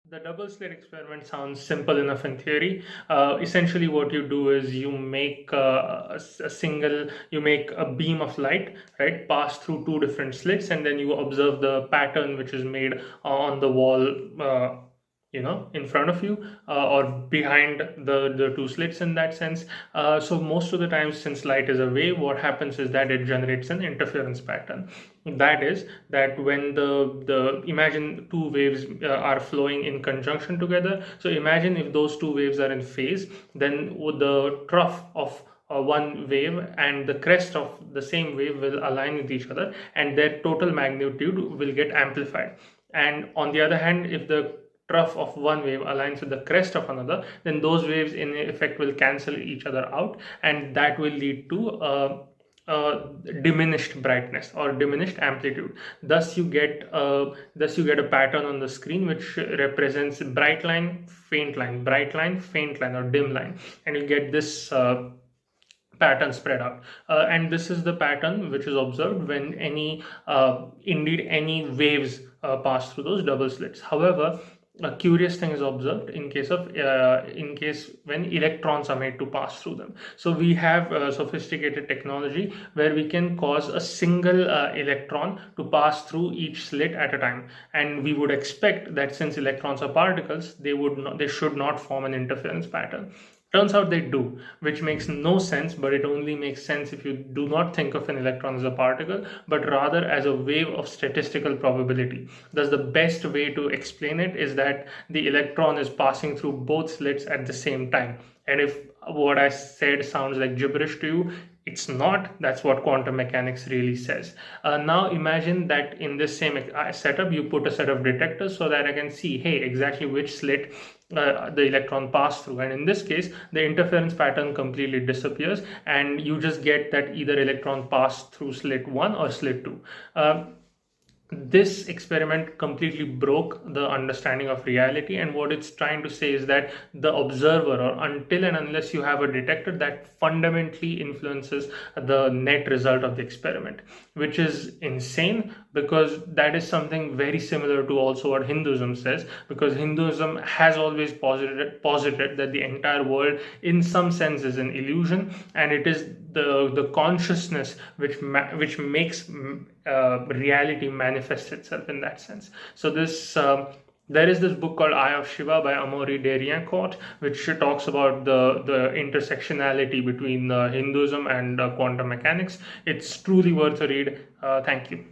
The double slit experiment sounds simple enough in theory. Essentially, what you do is you make you make a beam of light, right, pass through two different slits, and then you observe the pattern which is made on the wall. In front of you or behind the two slits in that sense. So most of the time, since light is a wave, what happens is that it generates an interference pattern. That is that when the imagine two waves are flowing in conjunction together. So imagine if those two waves are in phase, then with the trough of one wave and the crest of the same wave will align with each other, and their total magnitude will get amplified. And on the other hand, if the trough of one wave aligns with the crest of another, then those waves in effect will cancel each other out, and that will lead to diminished brightness or diminished amplitude. Thus you get a pattern on the screen which represents bright line, faint line, bright line, faint line, or dim line, and you get this pattern spread out. And this is the pattern which is observed when indeed any waves pass through those double slits. However, a curious thing is observed in case when electrons are made to pass through them. So we have sophisticated technology where we can cause a single electron to pass through each slit at a time, and we would expect that since electrons are particles, they should not form an interference pattern. Turns out they do, which makes no sense, but it only makes sense if you do not think of an electron as a particle, but rather as a wave of statistical probability. Thus, the best way to explain it is that the electron is passing through both slits at the same time. And if what I said sounds like gibberish to you, it's not. That's what quantum mechanics really says. Now imagine that in this same setup, you put a set of detectors so that I can see, hey, exactly which slit the electron passed through. And in this case, the interference pattern completely disappears, and you just get that either electron passed through slit 1 or slit 2. This experiment completely broke the understanding of reality, and what it's trying to say is that the observer, or until and unless you have a detector, that fundamentally influences the net result of the experiment, which is insane, because that is something very similar to also what Hinduism says, because Hinduism has always posited that the entire world in some sense is an illusion, and it is the consciousness which makes reality manifest itself in that sense. So there is this book called Eye of Shiva by Amaury de Riencourt, which talks about the intersectionality between Hinduism and quantum mechanics. It's truly worth a read. Thank you.